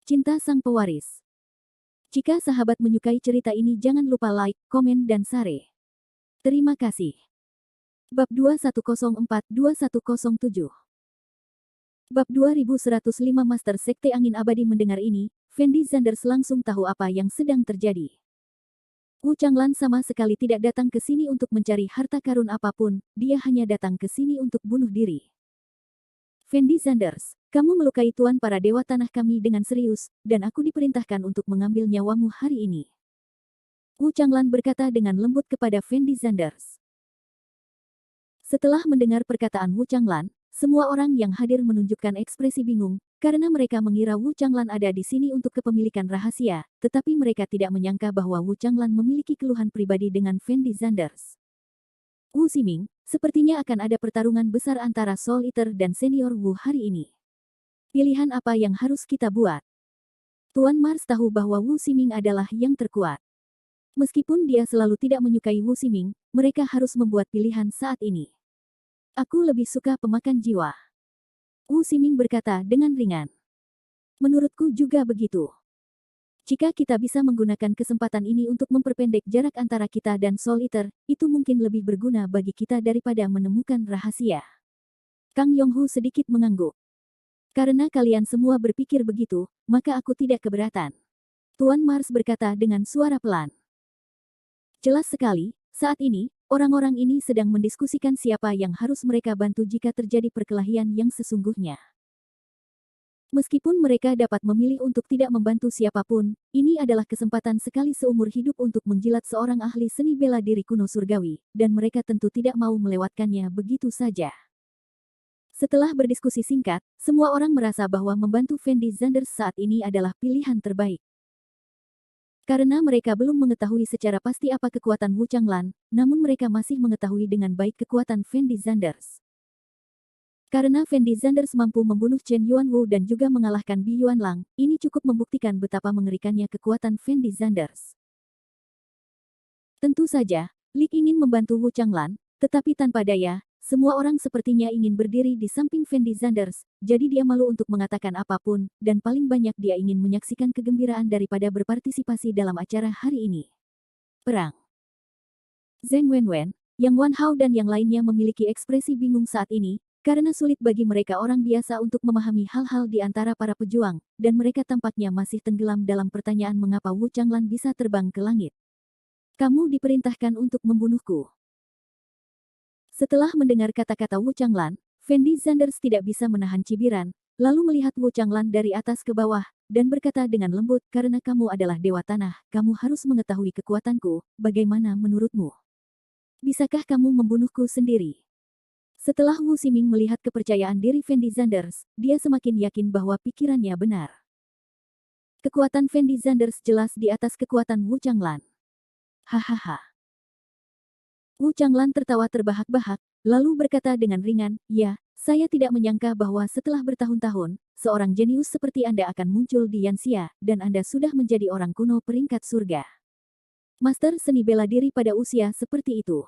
Cinta Sang Pewaris. Jika sahabat menyukai cerita ini jangan lupa like, komen dan share. Terima kasih. Bab 2104-2107. Bab 2105 Master Sekte Angin Abadi mendengar ini, Fendi Zanders langsung tahu apa yang sedang terjadi. Wu Changlan sama sekali tidak datang ke sini untuk mencari harta karun apapun, dia hanya datang ke sini untuk bunuh diri. Fendi Zanders, kamu melukai tuan para dewa tanah kami dengan serius, dan aku diperintahkan untuk mengambil nyawamu hari ini. Wu Changlan berkata dengan lembut kepada Fendi Zanders. Setelah mendengar perkataan Wu Changlan, semua orang yang hadir menunjukkan ekspresi bingung, karena mereka mengira Wu Changlan ada di sini untuk kepemilikan rahasia, tetapi mereka tidak menyangka bahwa Wu Changlan memiliki keluhan pribadi dengan Fendi Zanders. Wu Ximing, sepertinya akan ada pertarungan besar antara Soul Eater dan senior Wu hari ini. Pilihan apa yang harus kita buat? Tuan Mars tahu bahwa Wu Ximing adalah yang terkuat. Meskipun dia selalu tidak menyukai Wu Ximing, mereka harus membuat pilihan saat ini. Aku lebih suka pemakan jiwa. Wu Ximing berkata dengan ringan. Menurutku juga begitu. Jika kita bisa menggunakan kesempatan ini untuk memperpendek jarak antara kita dan Soul Eater, itu mungkin lebih berguna bagi kita daripada menemukan rahasia. Kang Yonghu sedikit mengangguk. Karena kalian semua berpikir begitu, maka aku tidak keberatan. Tuan Mars berkata dengan suara pelan. Jelas sekali, saat ini, orang-orang ini sedang mendiskusikan siapa yang harus mereka bantu jika terjadi perkelahian yang sesungguhnya. Meskipun mereka dapat memilih untuk tidak membantu siapapun, ini adalah kesempatan sekali seumur hidup untuk menjilat seorang ahli seni bela diri kuno surgawi, dan mereka tentu tidak mau melewatkannya begitu saja. Setelah berdiskusi singkat, semua orang merasa bahwa membantu Fendi Zanders saat ini adalah pilihan terbaik. Karena mereka belum mengetahui secara pasti apa kekuatan Wu Changlan, namun mereka masih mengetahui dengan baik kekuatan Fendi Zanders. Karena Fendi Zanders mampu membunuh Chen Yuanwu dan juga mengalahkan Bi Yuanlang, ini cukup membuktikan betapa mengerikannya kekuatan Fendi Zanders. Tentu saja, Lik ingin membantu Wu Changlan, tetapi tanpa daya, semua orang sepertinya ingin berdiri di samping Fendi Zanders, jadi dia malu untuk mengatakan apapun, dan paling banyak dia ingin menyaksikan kegembiraan daripada berpartisipasi dalam acara hari ini. Perang. Zheng Wenwen, Yang Wanhao dan yang lainnya memiliki ekspresi bingung saat ini, karena sulit bagi mereka orang biasa untuk memahami hal-hal di antara para pejuang, dan mereka tampaknya masih tenggelam dalam pertanyaan mengapa Wu Changlan bisa terbang ke langit. Kamu diperintahkan untuk membunuhku. Setelah mendengar kata-kata Wu Changlan, Fendi Zanders tidak bisa menahan cibiran, lalu melihat Wu Changlan dari atas ke bawah, dan berkata dengan lembut, karena kamu adalah dewa tanah, kamu harus mengetahui kekuatanku, bagaimana menurutmu? Bisakah kamu membunuhku sendiri? Setelah Wu Ximing melihat kepercayaan diri Fendi Zanders, dia semakin yakin bahwa pikirannya benar. Kekuatan Fendi Zanders jelas di atas kekuatan Wu Changlan. Hahaha. Wu Changlan tertawa terbahak-bahak, lalu berkata dengan ringan, ya, saya tidak menyangka bahwa setelah bertahun-tahun, seorang jenius seperti Anda akan muncul di Yanxia, dan Anda sudah menjadi orang kuno peringkat surga. Master seni bela diri pada usia seperti itu.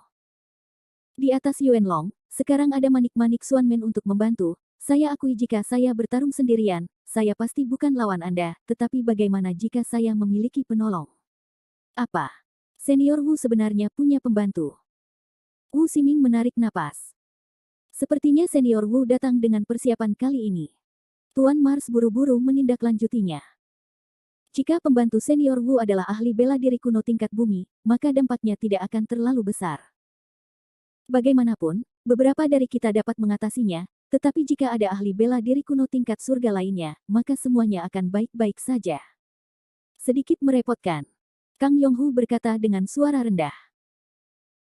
Di atas Yuanlong, sekarang ada manik-manik Xuanmen untuk membantu, saya akui jika saya bertarung sendirian, saya pasti bukan lawan Anda, tetapi bagaimana jika saya memiliki penolong? Apa? Senior Wu sebenarnya punya pembantu. Wu Ximing menarik napas. Sepertinya senior Wu datang dengan persiapan kali ini. Tuan Mars buru-buru menindaklanjutinya. Jika pembantu senior Wu adalah ahli bela diri kuno tingkat bumi, maka dampaknya tidak akan terlalu besar. Bagaimanapun, beberapa dari kita dapat mengatasinya, tetapi jika ada ahli bela diri kuno tingkat surga lainnya, maka semuanya akan baik-baik saja. Sedikit merepotkan. Kang Yonghu berkata dengan suara rendah.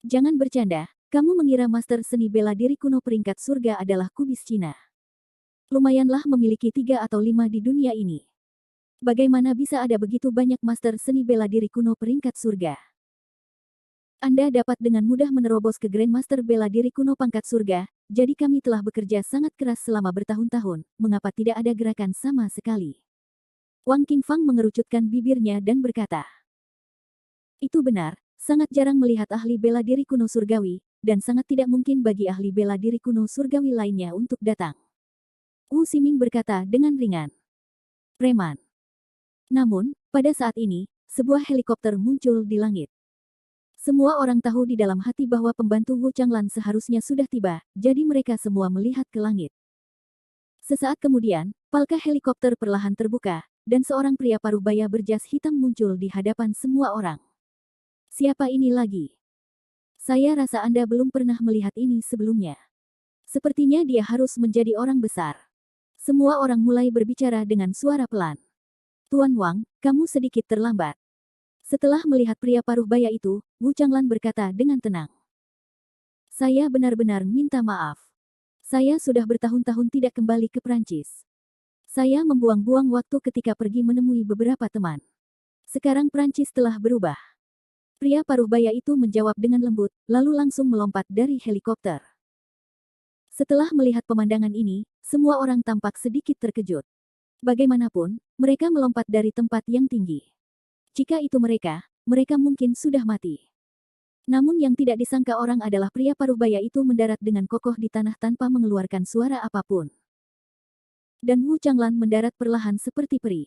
Jangan bercanda, kamu mengira master seni bela diri kuno peringkat surga adalah kubis Cina. Lumayanlah memiliki 3 atau 5 di dunia ini. Bagaimana bisa ada begitu banyak master seni bela diri kuno peringkat surga? Anda dapat dengan mudah menerobos ke Grandmaster bela diri kuno pangkat surga, jadi kami telah bekerja sangat keras selama bertahun-tahun, mengapa tidak ada gerakan sama sekali? Wang Qingfang mengerucutkan bibirnya dan berkata. Itu benar, sangat jarang melihat ahli bela diri kuno surgawi, dan sangat tidak mungkin bagi ahli bela diri kuno surgawi lainnya untuk datang. Wu Ximing berkata dengan ringan. Preman. Namun, pada saat ini, sebuah helikopter muncul di langit. Semua orang tahu di dalam hati bahwa pembantu Wu Changlan seharusnya sudah tiba, jadi mereka semua melihat ke langit. Sesaat kemudian, palka helikopter perlahan terbuka, dan seorang pria parubaya berjas hitam muncul di hadapan semua orang. Siapa ini lagi? Saya rasa Anda belum pernah melihat ini sebelumnya. Sepertinya dia harus menjadi orang besar. Semua orang mulai berbicara dengan suara pelan. Tuan Wang, kamu sedikit terlambat. Setelah melihat pria paruh baya itu, Wu Changlan berkata dengan tenang. Saya benar-benar minta maaf. Saya sudah bertahun-tahun tidak kembali ke Prancis. Saya membuang-buang waktu ketika pergi menemui beberapa teman. Sekarang Prancis telah berubah. Pria paruh baya itu menjawab dengan lembut, lalu langsung melompat dari helikopter. Setelah melihat pemandangan ini, semua orang tampak sedikit terkejut. Bagaimanapun, mereka melompat dari tempat yang tinggi. Jika itu mereka mungkin sudah mati. Namun yang tidak disangka orang adalah pria paruh baya itu mendarat dengan kokoh di tanah tanpa mengeluarkan suara apapun. Dan Wu Changlan mendarat perlahan seperti peri.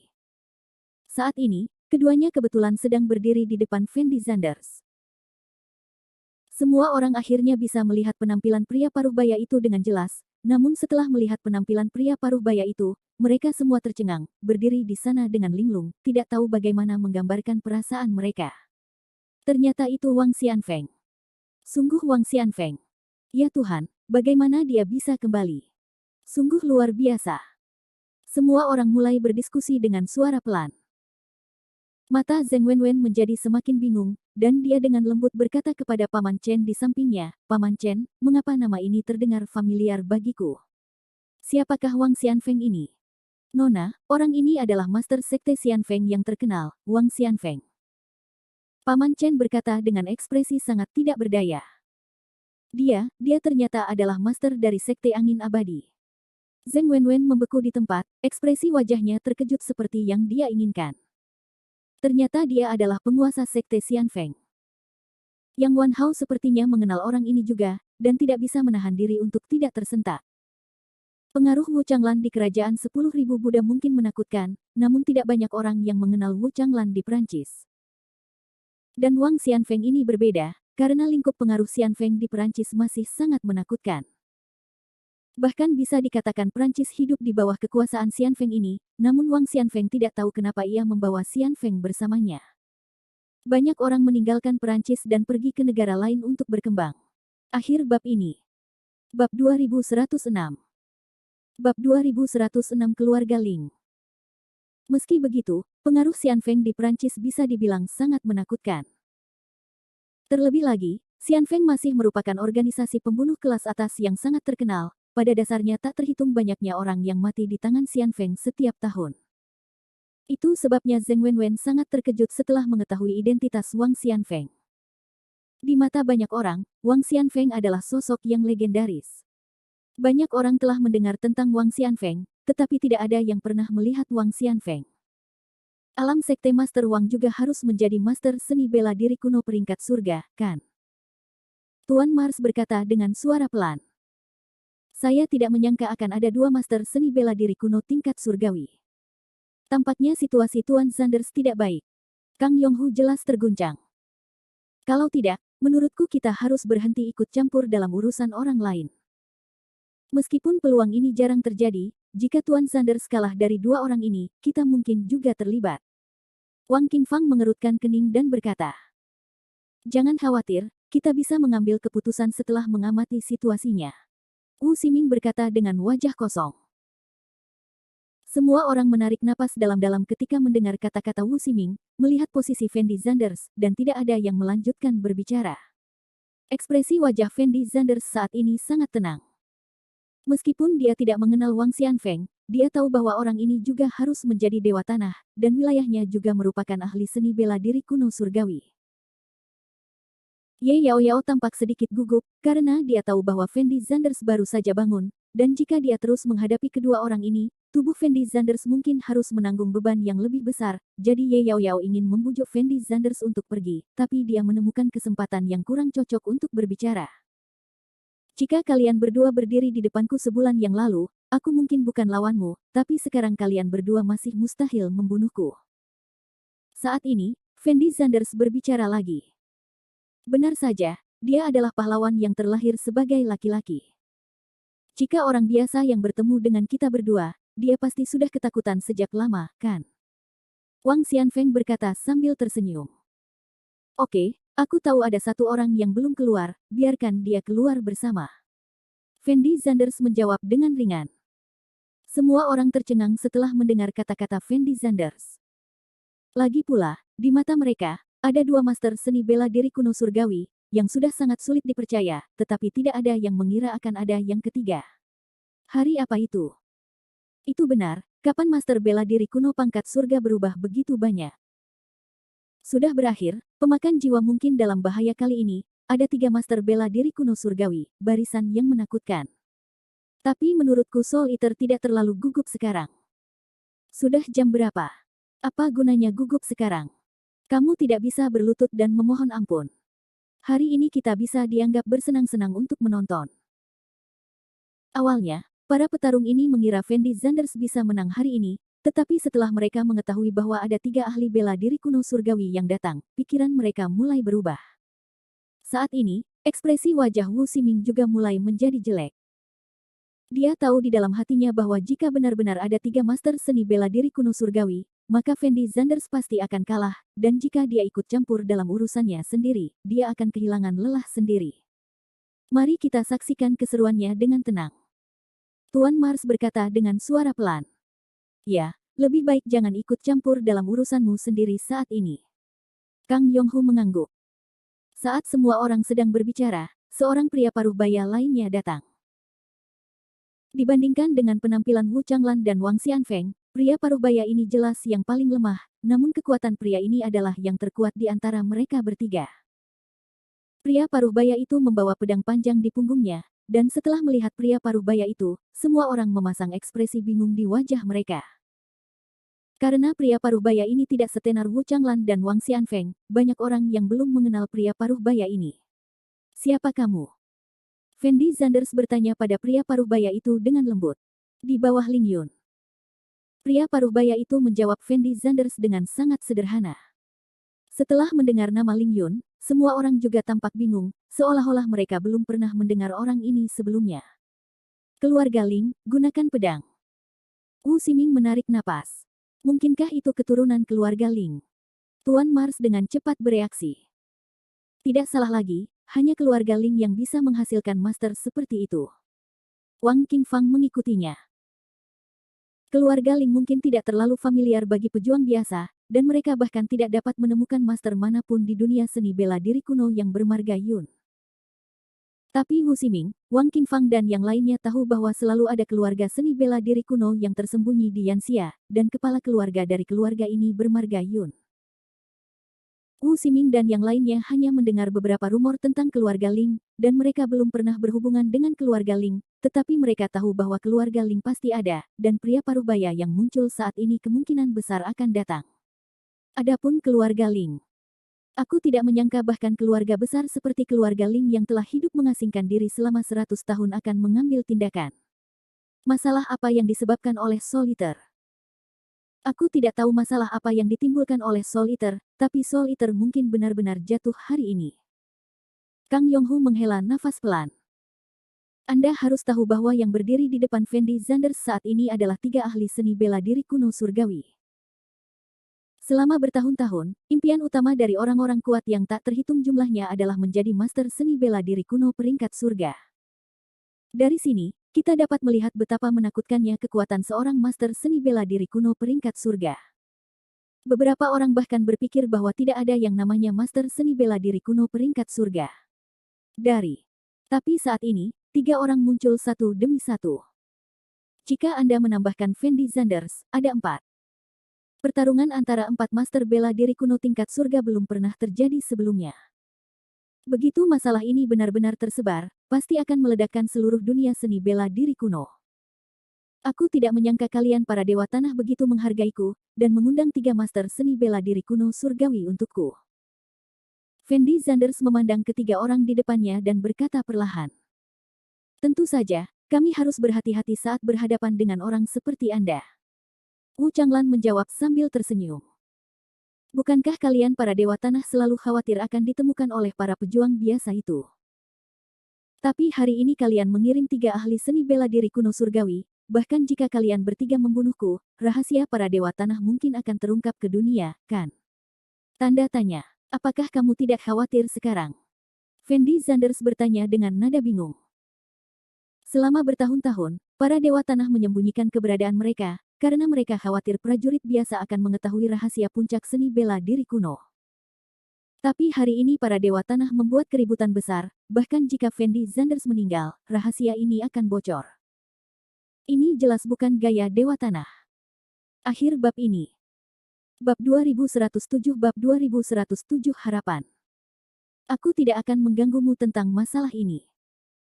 Saat ini, keduanya kebetulan sedang berdiri di depan Fendi Zanders. Semua orang akhirnya bisa melihat penampilan pria paruh baya itu dengan jelas, namun setelah melihat penampilan pria paruh baya itu, mereka semua tercengang, berdiri di sana dengan linglung, tidak tahu bagaimana menggambarkan perasaan mereka. Ternyata itu Wang Xianfeng. Sungguh Wang Xianfeng. Ya Tuhan, bagaimana dia bisa kembali? Sungguh luar biasa. Semua orang mulai berdiskusi dengan suara pelan. Mata Zheng Wenwen menjadi semakin bingung, dan dia dengan lembut berkata kepada Paman Chen di sampingnya, Paman Chen, mengapa nama ini terdengar familiar bagiku? Siapakah Wang Xianfeng ini? Nona, orang ini adalah Master Sekte Xianfeng yang terkenal, Wang Xianfeng. Paman Chen berkata dengan ekspresi sangat tidak berdaya. Dia ternyata adalah Master dari Sekte Angin Abadi. Zheng Wenwen membeku di tempat, ekspresi wajahnya terkejut seperti yang dia inginkan. Ternyata dia adalah penguasa Sekte Xianfeng. Yang Wan Hao sepertinya mengenal orang ini juga, dan tidak bisa menahan diri untuk tidak tersentak. Pengaruh Wu Changlan di kerajaan 10.000 Buddha mungkin menakutkan, namun tidak banyak orang yang mengenal Wu Changlan di Prancis. Dan Wang Xianfeng ini berbeda, karena lingkup pengaruh Xianfeng di Prancis masih sangat menakutkan. Bahkan bisa dikatakan Prancis hidup di bawah kekuasaan Xianfeng ini, namun Wang Xianfeng tidak tahu kenapa ia membawa Xianfeng bersamanya. Banyak orang meninggalkan Prancis dan pergi ke negara lain untuk berkembang. Akhir bab ini. Bab 2106. Bab 2106 Keluarga Ling. Meski begitu, pengaruh Xianfeng di Prancis bisa dibilang sangat menakutkan. Terlebih lagi, Xianfeng masih merupakan organisasi pembunuh kelas atas yang sangat terkenal. Pada dasarnya tak terhitung banyaknya orang yang mati di tangan Xianfeng setiap tahun. Itu sebabnya Zheng Wenwen sangat terkejut setelah mengetahui identitas Wang Xianfeng. Di mata banyak orang, Wang Xianfeng adalah sosok yang legendaris. Banyak orang telah mendengar tentang Wang Xianfeng, tetapi tidak ada yang pernah melihat Wang Xianfeng. Alam Sekte Master Wang juga harus menjadi Master Seni Bela Diri Kuno peringkat surga, kan? Tuan Mars berkata dengan suara pelan. Saya tidak menyangka akan ada dua master seni bela diri kuno tingkat surgawi. Tampaknya situasi Tuan Zanders tidak baik. Kang Yonghu jelas terguncang. Kalau tidak, menurutku kita harus berhenti ikut campur dalam urusan orang lain. Meskipun peluang ini jarang terjadi, jika Tuan Zanders kalah dari dua orang ini, kita mungkin juga terlibat. Wang Qingfang mengerutkan kening dan berkata, jangan khawatir, kita bisa mengambil keputusan setelah mengamati situasinya. Wu Ximing berkata dengan wajah kosong. Semua orang menarik napas dalam-dalam ketika mendengar kata-kata Wu Ximing, melihat posisi Fendi Zanders, dan tidak ada yang melanjutkan berbicara. Ekspresi wajah Fendi Zanders saat ini sangat tenang. Meskipun dia tidak mengenal Wang Xianfeng, dia tahu bahwa orang ini juga harus menjadi dewa tanah, dan wilayahnya juga merupakan ahli seni bela diri kuno surgawi. Ye Yaoyao tampak sedikit gugup, karena dia tahu bahwa Fendi Zanders baru saja bangun, dan jika dia terus menghadapi kedua orang ini, tubuh Fendi Zanders mungkin harus menanggung beban yang lebih besar, jadi Ye Yaoyao ingin membujuk Fendi Zanders untuk pergi, tapi dia menemukan kesempatan yang kurang cocok untuk berbicara. Jika kalian berdua berdiri di depanku sebulan yang lalu, aku mungkin bukan lawanmu, tapi sekarang kalian berdua masih mustahil membunuhku. Saat ini, Fendi Zanders berbicara lagi. Benar saja, dia adalah pahlawan yang terlahir sebagai laki-laki. Jika orang biasa yang bertemu dengan kita berdua, dia pasti sudah ketakutan sejak lama, kan? Wang Xianfeng berkata sambil tersenyum. Oke, aku tahu ada satu orang yang belum keluar, biarkan dia keluar bersama. Fendi Zanders menjawab dengan ringan. Semua orang tercengang setelah mendengar kata-kata Fendi Zanders. Lagi pula, di mata mereka, ada dua master seni bela diri kuno surgawi, yang sudah sangat sulit dipercaya, tetapi tidak ada yang mengira akan ada yang ketiga. Hari apa itu? Itu benar, kapan master bela diri kuno pangkat surga berubah begitu banyak? Sudah berakhir, pemakan jiwa mungkin dalam bahaya kali ini, ada 3 master bela diri kuno surgawi, barisan yang menakutkan. Tapi menurutku Soul Eater tidak terlalu gugup sekarang. Sudah jam berapa? Apa gunanya gugup sekarang? Kamu tidak bisa berlutut dan memohon ampun. Hari ini kita bisa dianggap bersenang-senang untuk menonton. Awalnya, para petarung ini mengira Fendi Zanders bisa menang hari ini, tetapi setelah mereka mengetahui bahwa ada 3 ahli bela diri kuno surgawi yang datang, pikiran mereka mulai berubah. Saat ini, ekspresi wajah Wu Ximing juga mulai menjadi jelek. Dia tahu di dalam hatinya bahwa jika benar-benar ada 3 master seni bela diri kuno surgawi, maka Fendi Zanders pasti akan kalah, dan jika dia ikut campur dalam urusannya sendiri, dia akan kehilangan lelah sendiri. Mari kita saksikan keseruannya dengan tenang. Tuan Mars berkata dengan suara pelan. Ya, lebih baik jangan ikut campur dalam urusanmu sendiri saat ini. Kang Yonghu mengangguk. Saat semua orang sedang berbicara, seorang pria paruh baya lainnya datang. Dibandingkan dengan penampilan Wu Changlan dan Wang Xianfeng, pria paruh baya ini jelas yang paling lemah, namun kekuatan pria ini adalah yang terkuat di antara mereka bertiga. Pria paruh baya itu membawa pedang panjang di punggungnya, dan setelah melihat pria paruh baya itu, semua orang memasang ekspresi bingung di wajah mereka. Karena pria paruh baya ini tidak setenar Wu Changlan dan Wang Xianfeng, banyak orang yang belum mengenal pria paruh baya ini. Siapa kamu? Fendi Zanders bertanya pada pria paruh baya itu dengan lembut. Di bawah Ling Yun. Pria paruh baya itu menjawab Fendi Zanders dengan sangat sederhana. Setelah mendengar nama Ling Yun, semua orang juga tampak bingung, seolah-olah mereka belum pernah mendengar orang ini sebelumnya. Keluarga Ling, gunakan pedang. Wu Ximing menarik napas. Mungkinkah itu keturunan keluarga Ling? Tuan Mars dengan cepat bereaksi. Tidak salah lagi, hanya keluarga Ling yang bisa menghasilkan master seperti itu. Wang Qingfang mengikutinya. Keluarga Ling mungkin tidak terlalu familiar bagi pejuang biasa, dan mereka bahkan tidak dapat menemukan master manapun di dunia seni bela diri kuno yang bermarga Yun. Tapi Wu Ximing, Wang Qingfang dan yang lainnya tahu bahwa selalu ada keluarga seni bela diri kuno yang tersembunyi di Yanxia, dan kepala keluarga dari keluarga ini bermarga Yun. Wu Ximing dan yang lainnya hanya mendengar beberapa rumor tentang keluarga Ling, dan mereka belum pernah berhubungan dengan keluarga Ling, tetapi mereka tahu bahwa keluarga Ling pasti ada, dan pria paruh baya yang muncul saat ini kemungkinan besar akan datang. Adapun keluarga Ling. Aku tidak menyangka bahkan keluarga besar seperti keluarga Ling yang telah hidup mengasingkan diri selama 100 tahun akan mengambil tindakan. Masalah apa yang disebabkan oleh Soul Eater? Aku tidak tahu masalah apa yang ditimbulkan oleh Soul Eater, tapi Soul Eater mungkin benar-benar jatuh hari ini. Kang Yonghu menghela nafas pelan. Anda harus tahu bahwa yang berdiri di depan Fendi Zanders saat ini adalah 3 ahli seni bela diri kuno surgawi. Selama bertahun-tahun, impian utama dari orang-orang kuat yang tak terhitung jumlahnya adalah menjadi master seni bela diri kuno peringkat surga. Dari sini, kita dapat melihat betapa menakutkannya kekuatan seorang master seni bela diri kuno peringkat surga. Beberapa orang bahkan berpikir bahwa tidak ada yang namanya master seni bela diri kuno peringkat surga. Tapi saat ini, 3 orang muncul satu demi satu. Jika Anda menambahkan Fendi Zanders, ada 4. Pertarungan antara 4 master bela diri kuno tingkat surga belum pernah terjadi sebelumnya. Begitu masalah ini benar-benar tersebar, pasti akan meledakkan seluruh dunia seni bela diri kuno. Aku tidak menyangka kalian para dewa tanah begitu menghargaiku, dan mengundang 3 master seni bela diri kuno surgawi untukku. Fendi Zanders memandang ketiga orang di depannya dan berkata perlahan. Tentu saja, kami harus berhati-hati saat berhadapan dengan orang seperti Anda. Wu Changlan menjawab sambil tersenyum. Bukankah kalian para Dewa Tanah selalu khawatir akan ditemukan oleh para pejuang biasa itu? Tapi hari ini kalian mengirim 3 ahli seni bela diri kuno surgawi, bahkan jika kalian bertiga membunuhku, rahasia para Dewa Tanah mungkin akan terungkap ke dunia, kan? Tanda tanya. Apakah kamu tidak khawatir sekarang? Fendi Zanders bertanya dengan nada bingung. Selama bertahun-tahun, para Dewa Tanah menyembunyikan keberadaan mereka, karena mereka khawatir prajurit biasa akan mengetahui rahasia puncak seni bela diri kuno. Tapi hari ini para Dewa Tanah membuat keributan besar, bahkan jika Fendi Zanders meninggal, rahasia ini akan bocor. Ini jelas bukan gaya Dewa Tanah. Akhir bab ini. Bab 2107 Harapan. Aku tidak akan mengganggumu tentang masalah ini.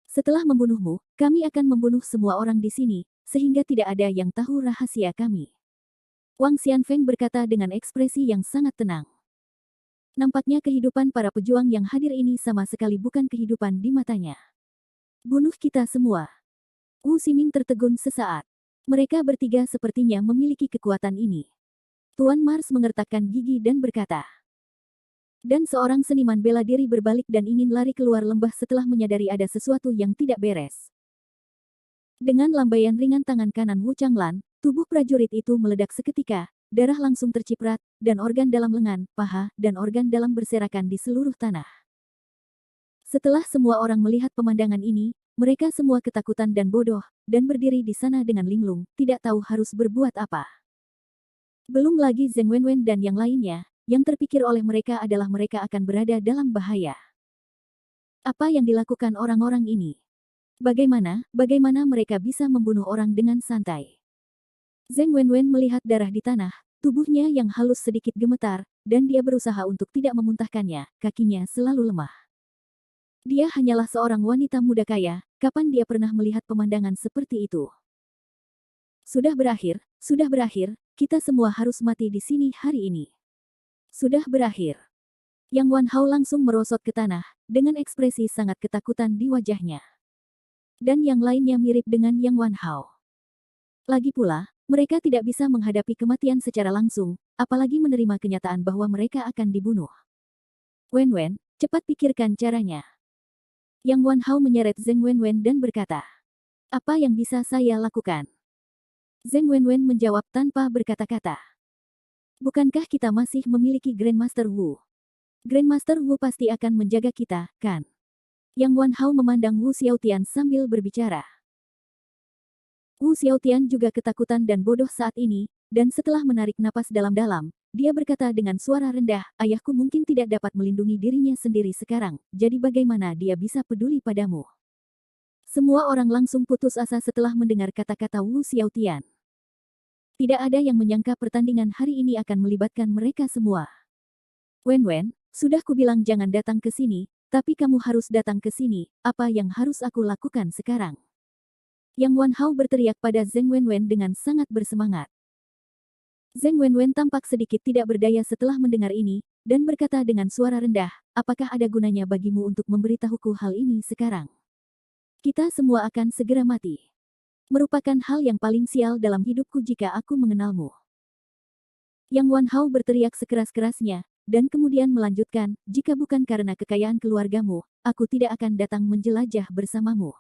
Setelah membunuhmu, kami akan membunuh semua orang di sini, sehingga tidak ada yang tahu rahasia kami. Wang Xianfeng berkata dengan ekspresi yang sangat tenang. Nampaknya kehidupan para pejuang yang hadir ini sama sekali bukan kehidupan di matanya. Bunuh kita semua. Wu Ximing tertegun sesaat. Mereka bertiga sepertinya memiliki kekuatan ini. Tuan Mars mengertakkan gigi dan berkata. Dan seorang seniman bela diri berbalik dan ingin lari keluar lembah setelah menyadari ada sesuatu yang tidak beres. Dengan lambaian ringan tangan kanan Wu Changlan, tubuh prajurit itu meledak seketika, darah langsung terciprat, dan organ dalam lengan, paha, dan organ dalam berserakan di seluruh tanah. Setelah semua orang melihat pemandangan ini, mereka semua ketakutan dan bodoh, dan berdiri di sana dengan linglung, tidak tahu harus berbuat apa. Belum lagi Zheng Wenwen dan yang lainnya, yang terpikir oleh mereka adalah mereka akan berada dalam bahaya. Apa yang dilakukan orang-orang ini? Bagaimana mereka bisa membunuh orang dengan santai? Zheng Wenwen melihat darah di tanah, tubuhnya yang halus sedikit gemetar, dan dia berusaha untuk tidak memuntahkannya, kakinya selalu lemah. Dia hanyalah seorang wanita muda kaya, kapan dia pernah melihat pemandangan seperti itu? Sudah berakhir, kita semua harus mati di sini hari ini. Sudah berakhir. Yang Wan Hao langsung merosot ke tanah, dengan ekspresi sangat ketakutan di wajahnya. Dan yang lainnya mirip dengan Yang Wan Hao. Lagi pula, mereka tidak bisa menghadapi kematian secara langsung, apalagi menerima kenyataan bahwa mereka akan dibunuh. Wenwen, cepat pikirkan caranya. Yang Wan Hao menyeret Zheng Wenwen dan berkata. Apa yang bisa saya lakukan? Zheng Wenwen menjawab tanpa berkata-kata. Bukankah kita masih memiliki Grandmaster Wu? Grandmaster Wu pasti akan menjaga kita, kan? Yang Wan Hao memandang Wu Xiaotian sambil berbicara. Wu Xiaotian juga ketakutan dan bodoh saat ini, dan setelah menarik napas dalam-dalam, dia berkata dengan suara rendah, ayahku mungkin tidak dapat melindungi dirinya sendiri sekarang, jadi bagaimana dia bisa peduli padamu? Semua orang langsung putus asa setelah mendengar kata-kata Wu Xiaotian. Tidak ada yang menyangka pertandingan hari ini akan melibatkan mereka semua. Wenwen, sudah kubilang jangan datang ke sini, tapi kamu harus datang ke sini, apa yang harus aku lakukan sekarang? Yang Wan Hao berteriak pada Zheng Wenwen dengan sangat bersemangat. Zheng Wenwen tampak sedikit tidak berdaya setelah mendengar ini, dan berkata dengan suara rendah, apakah ada gunanya bagimu untuk memberitahuku hal ini sekarang? Kita semua akan segera mati. Merupakan hal yang paling sial dalam hidupku jika aku mengenalmu. Yang Wan Hao berteriak sekeras-kerasnya, dan kemudian melanjutkan, jika bukan karena kekayaan keluargamu, aku tidak akan datang menjelajah bersamamu.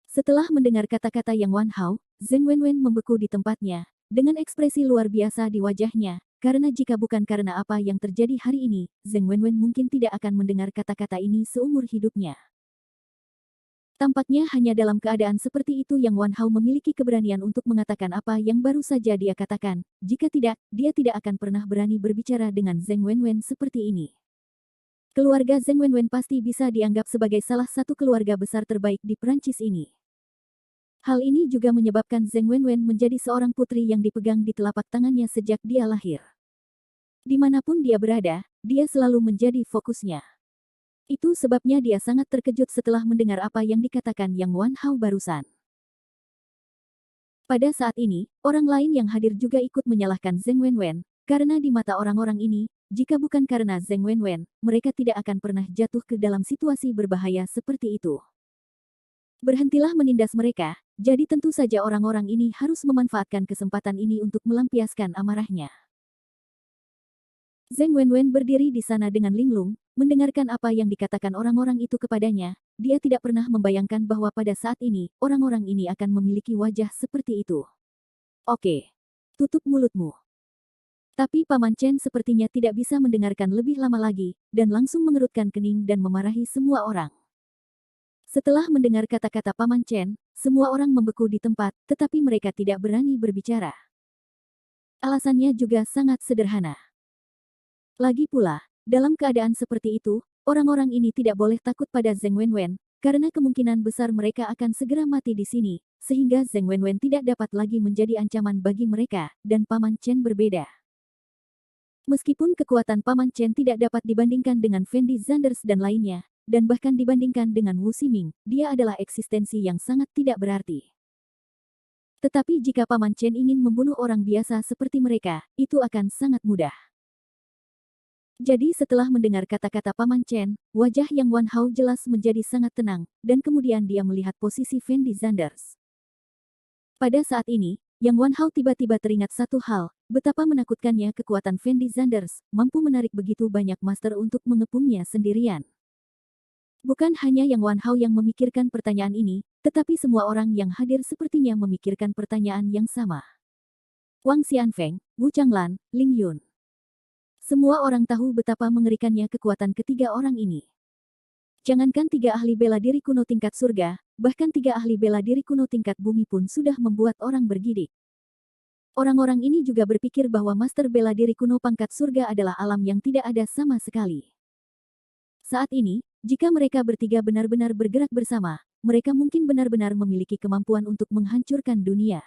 Setelah mendengar kata-kata Yang Wan Hao, Zheng Wenwen membeku di tempatnya, dengan ekspresi luar biasa di wajahnya, karena jika bukan karena apa yang terjadi hari ini, Zheng Wenwen mungkin tidak akan mendengar kata-kata ini seumur hidupnya. Tampaknya hanya dalam keadaan seperti itu Yang Wan Hao memiliki keberanian untuk mengatakan apa yang baru saja dia katakan, jika tidak, dia tidak akan pernah berani berbicara dengan Zheng Wenwen seperti ini. Keluarga Zheng Wenwen pasti bisa dianggap sebagai salah satu keluarga besar terbaik di Prancis ini. Hal ini juga menyebabkan Zheng Wenwen menjadi seorang putri yang dipegang di telapak tangannya sejak dia lahir. Dimanapun dia berada, dia selalu menjadi fokusnya. Itu sebabnya dia sangat terkejut setelah mendengar apa yang dikatakan Yang Wan Hao barusan. Pada saat ini, orang lain yang hadir juga ikut menyalahkan Zheng Wenwen, karena di mata orang-orang ini, jika bukan karena Zheng Wenwen, mereka tidak akan pernah jatuh ke dalam situasi berbahaya seperti itu. Berhentilah menindas mereka, jadi tentu saja orang-orang ini harus memanfaatkan kesempatan ini untuk melampiaskan amarahnya. Zheng Wenwen berdiri di sana dengan linglung, mendengarkan apa yang dikatakan orang-orang itu kepadanya. Dia tidak pernah membayangkan bahwa pada saat ini, orang-orang ini akan memiliki wajah seperti itu. Oke. Tutup mulutmu. Tapi Paman Chen sepertinya tidak bisa mendengarkan lebih lama lagi, dan langsung mengerutkan kening dan memarahi semua orang. Setelah mendengar kata-kata Paman Chen, semua orang membeku di tempat, tetapi mereka tidak berani berbicara. Alasannya juga sangat sederhana. Lagi pula, dalam keadaan seperti itu, orang-orang ini tidak boleh takut pada Zheng Wenwen, karena kemungkinan besar mereka akan segera mati di sini, sehingga Zheng Wenwen tidak dapat lagi menjadi ancaman bagi mereka, dan Paman Chen berbeda. Meskipun kekuatan Paman Chen tidak dapat dibandingkan dengan Fendi Zanders dan lainnya, dan bahkan dibandingkan dengan Wu Ximing, dia adalah eksistensi yang sangat tidak berarti. Tetapi jika Paman Chen ingin membunuh orang biasa seperti mereka, itu akan sangat mudah. Jadi setelah mendengar kata-kata Paman Chen, wajah Yang Wan Hao jelas menjadi sangat tenang, dan kemudian dia melihat posisi Fendi Zanders. Pada saat ini, Yang Wan Hao tiba-tiba teringat satu hal, betapa menakutkannya kekuatan Fendi Zanders, mampu menarik begitu banyak master untuk mengepungnya sendirian. Bukan hanya Yang Wan Hao yang memikirkan pertanyaan ini, tetapi semua orang yang hadir sepertinya memikirkan pertanyaan yang sama. Wang Xianfeng, Wu Changlan, Ling Yun. Semua orang tahu betapa mengerikannya kekuatan ketiga orang ini. Jangankan 3 ahli bela diri kuno tingkat surga, bahkan 3 ahli bela diri kuno tingkat bumi pun sudah membuat orang bergidik. Orang-orang ini juga berpikir bahwa master bela diri kuno pangkat surga adalah alam yang tidak ada sama sekali. Saat ini, jika mereka bertiga benar-benar bergerak bersama, mereka mungkin benar-benar memiliki kemampuan untuk menghancurkan dunia.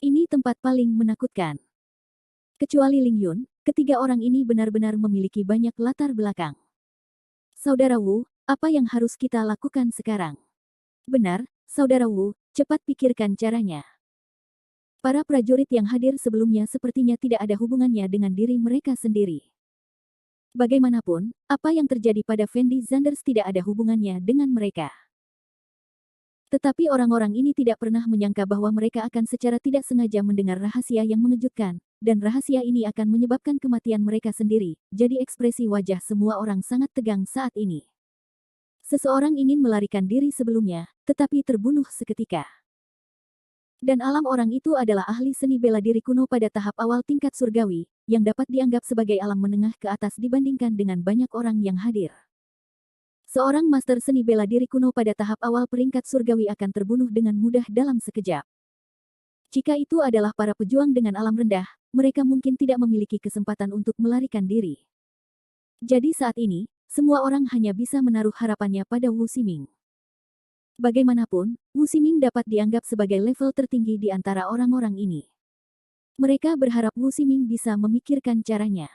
Ini tempat paling menakutkan. Kecuali Ling Yun, ketiga orang ini benar-benar memiliki banyak latar belakang. Saudara Wu, apa yang harus kita lakukan sekarang? Benar, Saudara Wu, cepat pikirkan caranya. Para prajurit yang hadir sebelumnya sepertinya tidak ada hubungannya dengan diri mereka sendiri. Bagaimanapun, apa yang terjadi pada Fendi Zanders tidak ada hubungannya dengan mereka. Tetapi orang-orang ini tidak pernah menyangka bahwa mereka akan secara tidak sengaja mendengar rahasia yang mengejutkan, dan rahasia ini akan menyebabkan kematian mereka sendiri, jadi ekspresi wajah semua orang sangat tegang saat ini. Seseorang ingin melarikan diri sebelumnya, tetapi terbunuh seketika. Dan alam orang itu adalah ahli seni bela diri kuno pada tahap awal tingkat surgawi, yang dapat dianggap sebagai alam menengah ke atas dibandingkan dengan banyak orang yang hadir. Seorang master seni bela diri kuno pada tahap awal peringkat surgawi akan terbunuh dengan mudah dalam sekejap. Jika itu adalah para pejuang dengan alam rendah, mereka mungkin tidak memiliki kesempatan untuk melarikan diri. Jadi saat ini, semua orang hanya bisa menaruh harapannya pada Wu Ximing. Bagaimanapun, Wu Ximing dapat dianggap sebagai level tertinggi di antara orang-orang ini. Mereka berharap Wu Ximing bisa memikirkan caranya.